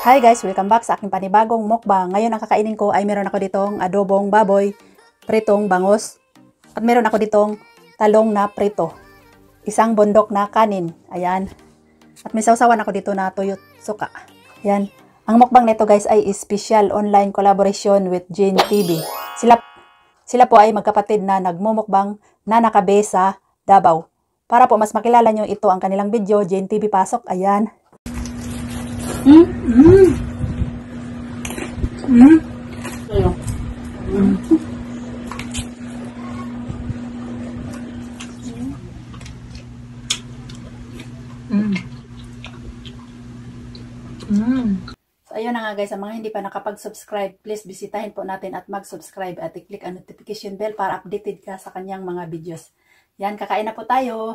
Hi guys! Welcome back sa aking panibagong mukbang. Ngayon ang kakainin ko ay meron ako ditong adobong baboy, pritong bangus, at meron ako ditong talong na prito. Isang bundok na kanin. Ayan. At may sausawan ako dito na tuyot suka. Ayan. Ang mukbang nito guys ay special online collaboration with Jane TV. Sila po ay magkapatid na nagmumukbang na naka-base sa Davao. Para po mas makilala nyo ito ang kanilang video, Jane TV pasok. Ayan. So, ayun na nga guys, sa mga hindi pa nakapag-subscribe, please bisitahin po natin at mag-subscribe at i-click ang notification bell para updated ka sa kanyang mga videos. Yan, kakain na po tayo.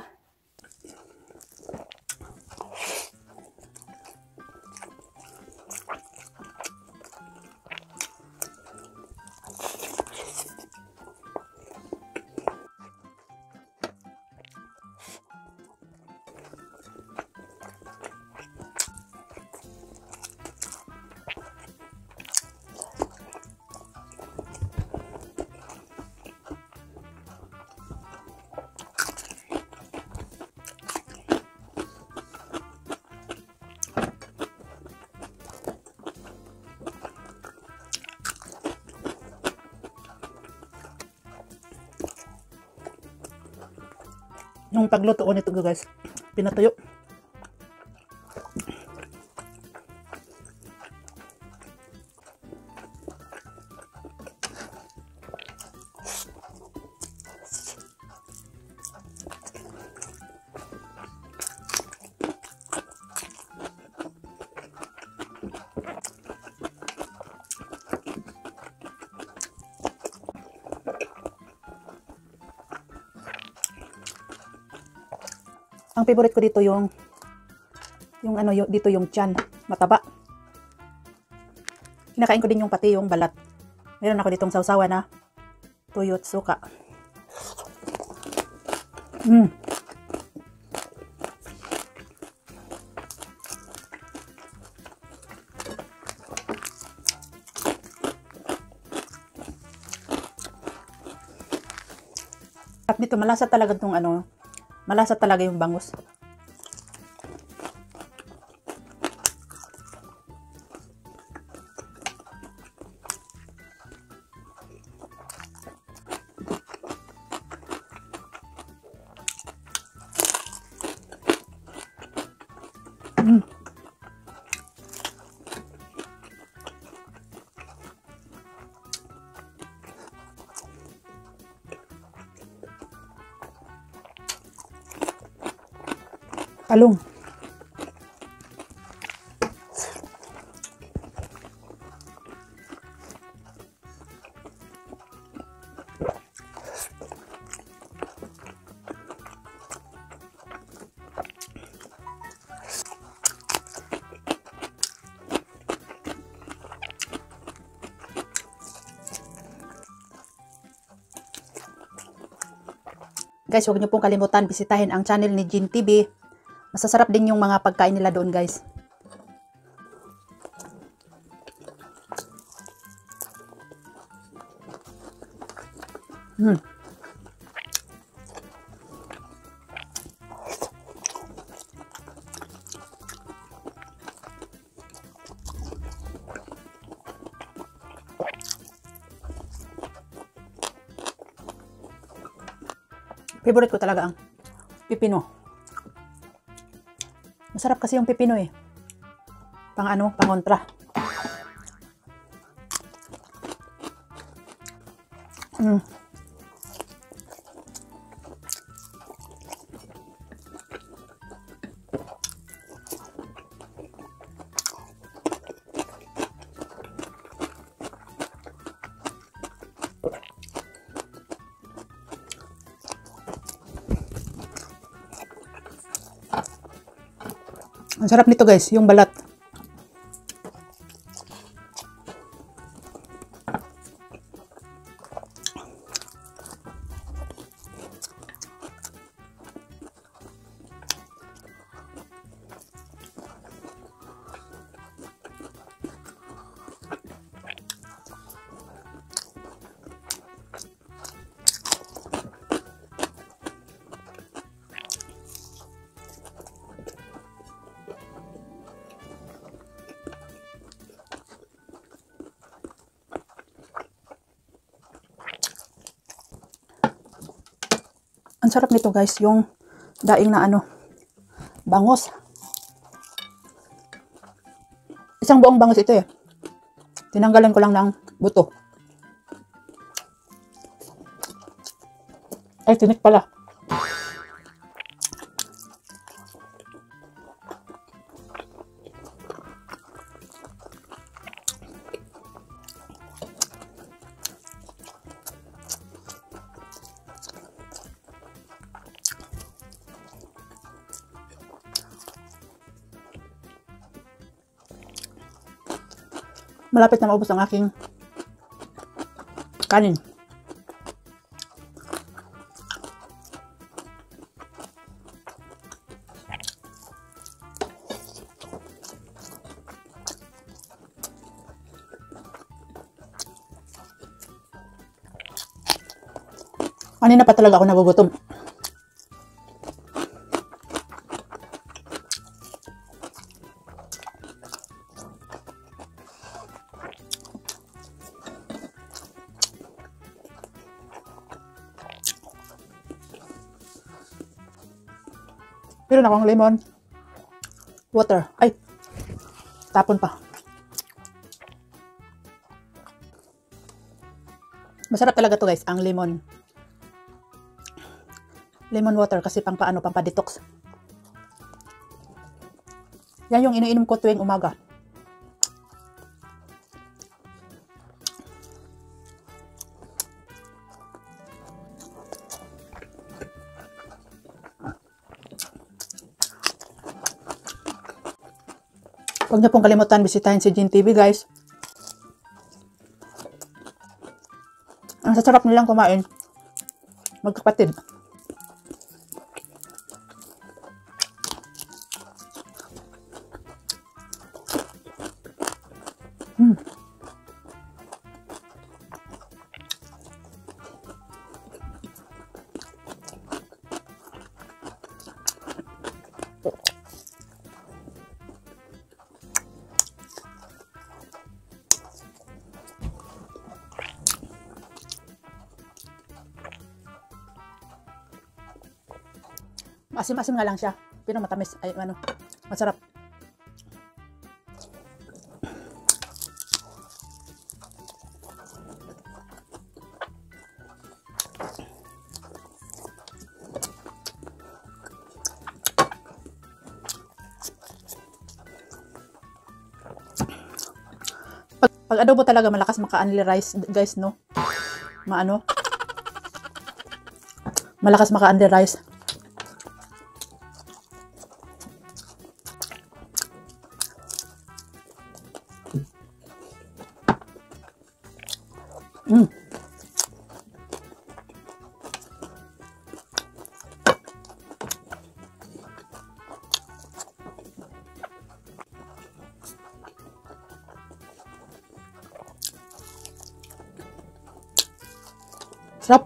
Yung pagluto ko nito guys, pinatuyo. Ang favorite ko dito yung dito yung tiyan, mataba. Kinakain ko din yung pati yung balat. Meron ako ditong sausawa na tuyot suka. At nito malasa talaga tong malasa talaga yung bangus. Talong. Guys, huwag niyo pong kalimutan bisitahin ang channel ni Jane TV. Masasarap din yung mga pagkain nila doon, guys. Mm. Favorite ko talaga ang pipino. Masarap kasi yung pipino eh. Pang ano, pangontra. Mm. Ang sarap nito guys, yung balat. Ang sarap nito guys, yung daing na ano, bangos. Isang buong bangos ito eh. Tinanggalan ko lang ng buto. Ay, tinik pala. Malapit na maubos ang aking kanin. Kanina pa talaga ako nagugutom. Meron akong lemon water. Ay, tapon pa. Masarap talaga to guys, ang lemon water kasi pang paano, pang pa-detox. Yan yung iniinom ko tuwing umaga. Huwag niyo pong kalimutan bisitahin si Jean TV guys. Ang sasarap nilang kumain, magkapatid. Asim-asim nga lang siya, pero matamis, ay ano, masarap. Pag adobo talaga malakas maka-only rice guys, no? Maano? Malakas maka-only rice. Sarap.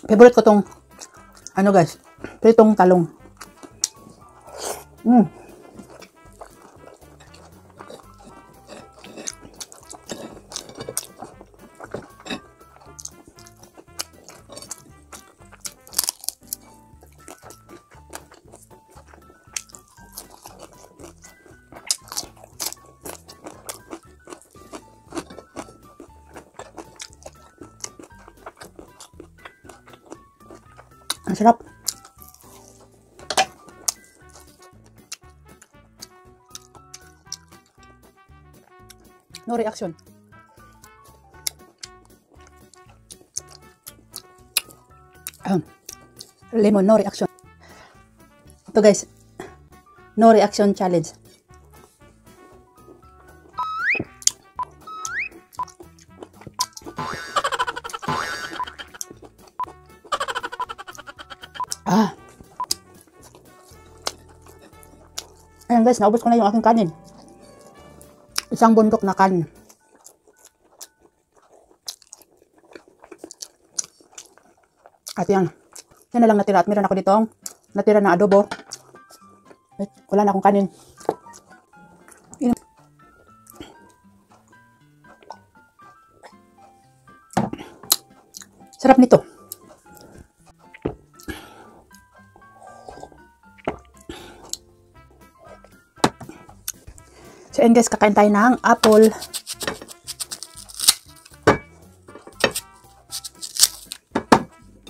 Favorite ko tong, ano guys, pritong talong. Ang sarap. No reaction. Lemon, no reaction. Ito guys, no reaction challenge. Ayan guys, naubos ko na yung aking kanin. Isang bundok na kanin. At yan. Yan na lang natira. At meron ako ditong natira na adobo. Ay, wala na akong kanin. Yan. Sarap nito. So, and guys, kakain tayo ng apple.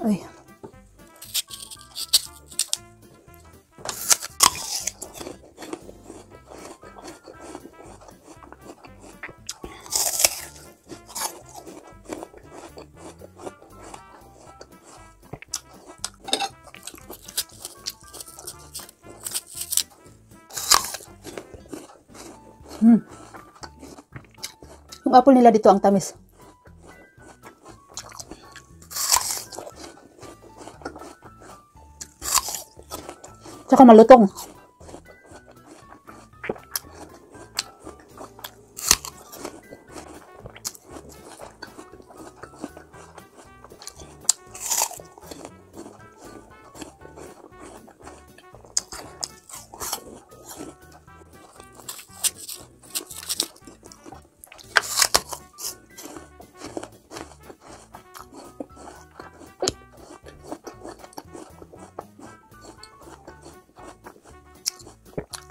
Ay. Yung apple nila dito ang tamis. Tsaka malutong.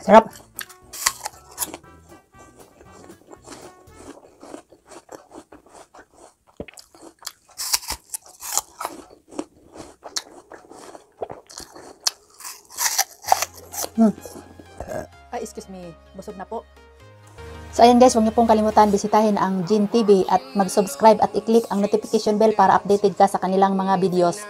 Sarap. Excuse me, busog na po. So ayan guys, huwag niyo pong kalimutan bisitahin ang Gin TV at mag-subscribe at i-click ang notification bell para updated ka sa kanilang mga videos.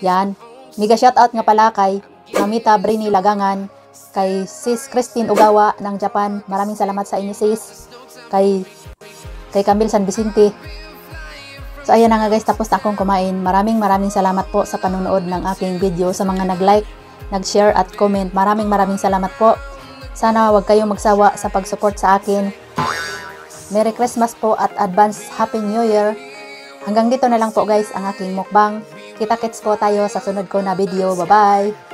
Yan. Mega shoutout nga pala kay Mamita Brini Lagangan, kay Sis Christine Ugawa ng Japan. Maraming salamat sa inyo sis. Kay Camille San Vicente. So ayan na nga guys, tapos na akong kumain. Maraming salamat po sa panonood ng aking video. Sa mga nag-like, nag-share at comment, maraming salamat po. Sana wag kayong magsawa sa pag-support sa akin. Merry Christmas po at advance Happy New Year. Hanggang dito na lang po guys ang aking mukbang. Kita-kits po tayo sa sunod ko na video. Bye-bye!